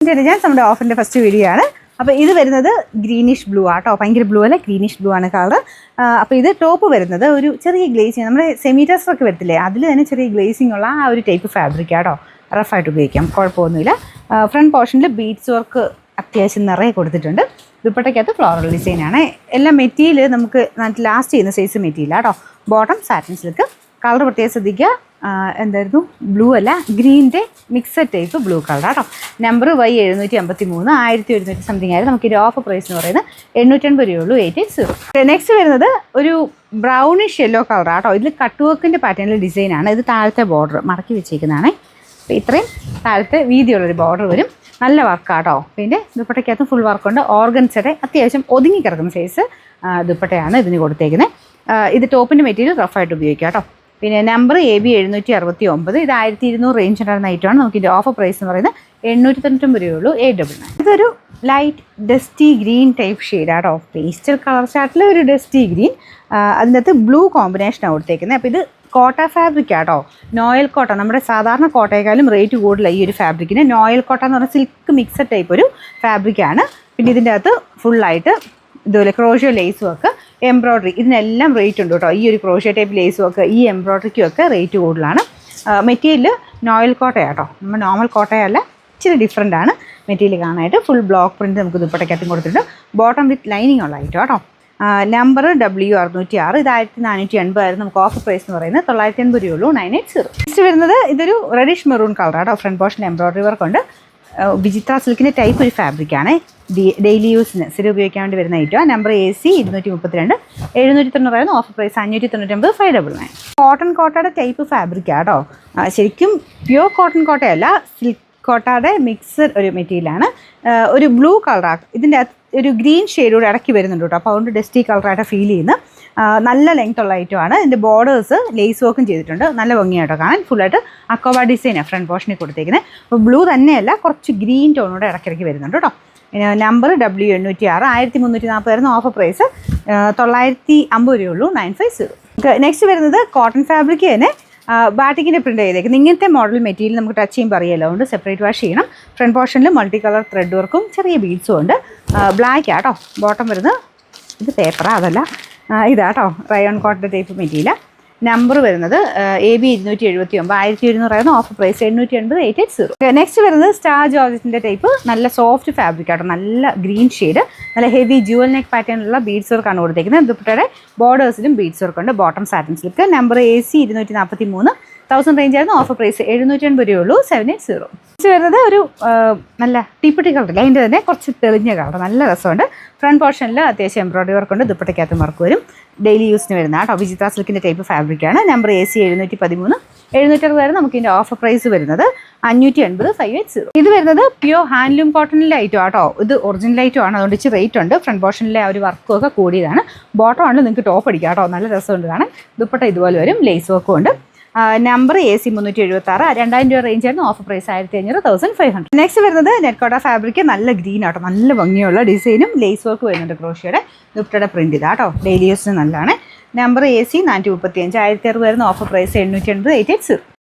Intelligence നമ്മുടെ ഓഫറിൻ്റെ first video ആണ്. അപ്പോൾ ഇത് വരുന്നത് ഗ്രീനിഷ് ബ്ലൂ ആട്ടോ, ഭയങ്കര ബ്ലൂ അല്ല, ഗ്രീനിഷ് ബ്ലൂ ആണ് കളർ. അപ്പോൾ ഇത് ടോപ്പ് വരുന്നത് ഒരു ചെറിയ ഗ്ലേസിങ്, നമ്മുടെ സെമി ടെസ്റ്ററൊക്കെ വരത്തില്ലേ അതിൽ തന്നെ ചെറിയ ഗ്ലേസിങ് ഉള്ള ആ ഒരു ടൈപ്പ് ഫാബ്രിക് ആട്ടോ. റഫായിട്ട് ഉപയോഗിക്കാം, കുഴപ്പമൊന്നുമില്ല. ഫ്രണ്ട് പോർഷനിൽ ബീഡ്സ് വർക്ക് അത്യാവശ്യം നിറയെ കൊടുത്തിട്ടുണ്ട്. ദുപ്പട്ടയ്ക്കകത്ത് ഫ്ലോറൽ ഡിസൈനാണ്. എല്ലാം മെറ്റീരിയൽ നമുക്ക് ലാസ്റ്റ് ചെയ്യുന്ന സൈസ് മെറ്റീരിയൽ ആട്ടോ. Bottom satin silk. കളർ പ്രത്യേകം ശ്രദ്ധിക്കുക, എന്തായിരുന്നു, ബ്ലൂ അല്ല ഗ്രീൻ്റെ മിക്സഡ് ടൈപ്പ് ബ്ലൂ കളർ ആട്ടോ. നമ്പർ Y753, 1100 സംതിങ് ആയിരുന്നു. നമുക്ക് ഇതിൻ്റെ ഓഫർ പ്രൈസ് എന്ന് പറയുന്നത് 880 രൂപയുള്ളൂ, 880. നെക്സ്റ്റ് വരുന്നത് ഒരു ബ്രൗണിഷ് യെല്ലോ കളർ ആട്ടോ. ഇതിൽ കട്ട് വർക്കിൻ്റെ പാറ്റേണിൽ ഡിസൈനാണ്. ഇത് താഴത്തെ ബോർഡർ മടക്കി വെച്ചേക്കുന്നതാണ്. അപ്പോൾ ഇത്രയും താഴത്തെ വീതിയുള്ളൊരു ബോർഡർ വരും. നല്ല വർക്കാട്ടോ. പിന്നെ ദുപ്പട്ടയ്ക്കകത്തും ഫുൾ വർക്കുണ്ട്. ഓർഗൻസയുടെ അത്യാവശ്യം ഒതുങ്ങി കിടക്കുന്ന സൈസ് ദുപ്പട്ടയാണ് ഇതിന് കൊടുത്തേക്കുന്നത്. ഇത് ടോപ്പിൻ്റെ മെറ്റീരിയൽ റഫായിട്ട് ഉപയോഗിക്കാം കേട്ടോ. പിന്നെ നമ്പർ AB769, ഇത് 1200 റേഞ്ച് ഉണ്ടായിരുന്ന ഐറ്റമാണ്. നമുക്ക് ഇതിൻ്റെ ഓഫർ പ്രൈസ് എന്ന് പറയുന്നത് 899 രൂപയുള്ളൂ, 899. ഇതൊരു ലൈറ്റ് ഡസ്റ്റി ഗ്രീൻ ടൈപ്പ് ഷെയ്ഡാട്ടോ. പേസ്റ്റൽ കളർ ചാർട്ടിൽ ഒരു ഡസ്റ്റി ഗ്രീൻ, അതിനകത്ത് ബ്ലൂ കോമ്പിനേഷനാണ് കൊടുത്തേക്കുന്നത്. അപ്പോൾ ഇത് കോട്ട ഫാബ്രിക് ആട്ടോ. നോയൽ കോട്ട, നമ്മുടെ സാധാരണ കോട്ടയെക്കാളും റേറ്റ് കൂടുതലാണ് ഈ ഒരു ഫാബ്രിക്കിന്. നോയൽ കോട്ട എന്ന് പറഞ്ഞാൽ സിൽക്ക് മിക്സഡ് ടൈപ്പ് ഒരു ഫാബ്രിക്കാണ്. പിന്നെ ഇതിൻ്റെ അകത്ത് ഫുള്ളായിട്ട് ഇതുപോലെ ക്രോഷ്യോ ലേസ് വർക്ക്, എംബ്രോയ്ഡറി, ഇതിനെല്ലാം റേറ്റ് ഉണ്ട് കേട്ടോ. ഈ ഒരു ക്രോഷ്യോ ടൈപ്പ് ലേസ് വർക്ക്, ഈ എംബ്രോയ്ഡറിക്കും ഒക്കെ റേറ്റ് കൂടുതലാണ്. മെറ്റീരിയൽ നോയൽ കോട്ടയാട്ടോ, നമ്മൾ നോർമൽ കോട്ടയല്ല, ഇച്ചിരി ഡിഫറെൻ്റ് ആണ് മെറ്റീരിയൽ കാണാനായിട്ട്. ഫുൾ ബ്ലോക്ക് പ്രിൻറ്റ് നമുക്ക് ദുപ്പട്ടയ്ക്കകത്തും കൊടുത്തിട്ടുണ്ട്. ബോട്ടം വിത്ത് ലൈനിങ് ഉള്ള ഐറ്റം കേട്ടോ. നമ്പർ W606, ഇത് 1480 ആയിരുന്നു. നമുക്ക് ഓഫർ പ്രൈസ് എന്ന് പറയുന്നത് 980 രൂപയുള്ളൂ, 980. നെക്സ്റ്റ് വരുന്നത് ഇതൊരു റെഡിഷ് മെറൂൺ കളർ ആട്ടോ. ഫ്രണ്ട് പോർഷനിൽ എംബ്രോയ്ഡറി വർക്ക് ഉണ്ട്. വിചിത്ര സിൽക്കിൻ്റെ ടൈപ്പ് ഒരു ഫാബ്രിക്കാണ്. ഡെയിലി യൂസിന് സ്ഥിരം ഉപയോഗിക്കാൻ വേണ്ടി വരുന്ന ഐറ്റം. നമ്പർ AC232, 790 ആയിരുന്നു. Offer price 599, 599. കോട്ടൺ കോട്ടയുടെ ടൈപ്പ് ഫാബ്രിക് ആട്ടോ. ശരിക്കും പ്യുവർ കോട്ടൺ കോട്ടയല്ല, സിൽക്ക് കോട്ടയുടെ മിക്സഡ് ഒരു മെറ്റീരിയലാണ്. ഒരു ബ്ലൂ കളറാണ്. ഇതിൻ്റെ ഒരു ഗ്രീൻ ഷെയ്ഡോട് ഇടയ്ക്ക് വരുന്നുണ്ട് കേട്ടോ. അപ്പോൾ അതുകൊണ്ട് ഡസ്റ്റി കളറായിട്ട് ഫീൽ ചെയ്യുന്ന നല്ല ലെങ്ത് ഉള്ള ഐറ്റമാണ്. ഇതിൻ്റെ ബോർഡേഴ്സ് ലേസ് വർക്കും ചെയ്തിട്ടുണ്ട്. നല്ല ഭംഗിയായിട്ടോ കാണാൻ. ഫുള്ളായിട്ട് അക്കോബ ഡിസൈനാണ് ഫ്രണ്ട് പോർഷനിൽ കൊടുത്തേക്കുന്നത്. അപ്പോൾ ബ്ലൂ തന്നെയല്ല, കുറച്ച് ഗ്രീൻ ടോണോടെ ഇടയ്ക്കിടയ്ക്ക് വരുന്നുണ്ട് കേട്ടോ. നമ്പർ W806, 1340 ആയിരുന്നു. ഓഫർ പ്രൈസ് 950 രൂപയുള്ളൂ, 950. നെക്സ്റ്റ് വരുന്നത് കോട്ടൺ ഫാബ്രിക് തന്നെ ബാറ്റിക്കിൻ്റെ പ്രിൻ്റ് ചെയ്തേക്കുന്നത്. ഇങ്ങനത്തെ മോഡൽ മെറ്റീരിയൽ നമുക്ക് ടച്ച് ചെയ്യുമ്പോൾ അറിയാമല്ലോ, അതുകൊണ്ട് സെപ്പറേറ്റ് വാഷ് ചെയ്യണം. ഫ്രണ്ട് പോർഷനിൽ മൾട്ടി കളർ ത്രെഡ് വർക്കും ചെറിയ ബീഡ്സും ഉണ്ട്. ബ്ലാക്ക് ആട്ടോ ബോട്ടം വരുന്നത്. ഇത് പേപ്പറാ, അതല്ല, ഇതാട്ടോ rayon cotton type material. Number വരുന്നത് AB279, 1200 ആയിരുന്നു. Offer price 880, 880. നെക്സ്റ്റ് വരുന്നത് സ്റ്റാർ ജോർജറ്റിൻ്റെ ടൈപ്പ് നല്ല സോഫ്റ്റ് ഫാബ്രിക് ആട്ടോ. നല്ല ഗ്രീൻ ഷെയ്ഡ്, നല്ല ഹെവി ജുവൽ നെക്ക് പാറ്റേണിലുള്ള ബീഡ്സ് വർക്കാണ് കൊടുത്തേക്കുന്നത്. ദുപ്പട്ടയുടെ ബോർഡേഴ്സിലും ബീഡ്സ് വർക്ക് ഉണ്ട്. Bottom satin silk. Number AC243, 1000 range ആയിരുന്നു. ഓഫർ പ്രൈസ് 780 രൂപയുള്ളൂ, 780. നെക്സ്റ്റ് വരുന്നത് ഒരു നല്ല ടീപ്പട്ടി കളർ, അതിൻ്റെ തന്നെ കുറച്ച് തെളിഞ്ഞ കളർ, നല്ല രസമുണ്ട്. ഫ്രണ്ട് പോർഷനിൽ അത്യാവശ്യം എംബ്രോയ്ഡറി വർക്ക് ഉണ്ട്. ദുപ്പട്ടയ്ക്കകത്ത് വർക്ക് വരും. ഡെയിലി യൂസിന് വരുന്ന കേട്ടോ. വിചിത്ര സിൽക്കിൻ്റെ ടൈപ്പ് ഫാബ്രിക്കാണ്. നമ്പർ AC713, 760 ആയിരുന്നു. നമുക്ക് ഇതിൻ്റെ ഓഫർ പ്രൈസ് വരുന്നത് 580, 580. ഇത് വരുന്നത് പ്യുവർ ഹാൻഡ്ലൂം കോട്ടണിലെ ഐറ്റം ആട്ടോ. ഇത് ഒറിജിനൽ ഐറ്റം ആണ്, അതുകൊണ്ട് ഇച്ചിരി റേറ്റ് ഉണ്ട്. ഫ്രണ്ട് പോർഷനിലെ ആ ഒരു വർക്കും ഒക്കെ കൂടിയതാണ്. ബോട്ടം ആണ് നിങ്ങൾക്ക് ടോപ്പ് അടിക്കാം കേട്ടോ. നല്ല രസമുണ്ട് കാണാൻ. ദുപ്പട്ട ഇതുപോലെ വരും, ലേസ് വർക്കും ഉണ്ട്. നമ്പർ AC376, 2000 രൂപ റേഞ്ച് ആയിരുന്നു. Offer price 1500, 1500. നെക്സ്റ്റ് വരുന്നത് നെറ്റ്കോട്ട ഫാബ്രിക്, നല്ല ഗ്രീൻ ആട്ടോ. നല്ല ഭംഗിയുള്ള ഡിസൈനും ലേസ് വർക്ക് വരുന്നുണ്ട്. ക്രോഷ്യയുടെ ദുപ്പട്ടയുടെ പ്രിന്റ് ഇതാട്ടോ. ഡെയിലി യൂസിന് നല്ലതാണ്. നമ്പർ AC435, 1060 ആയിരുന്നു. Offer price 880, 880.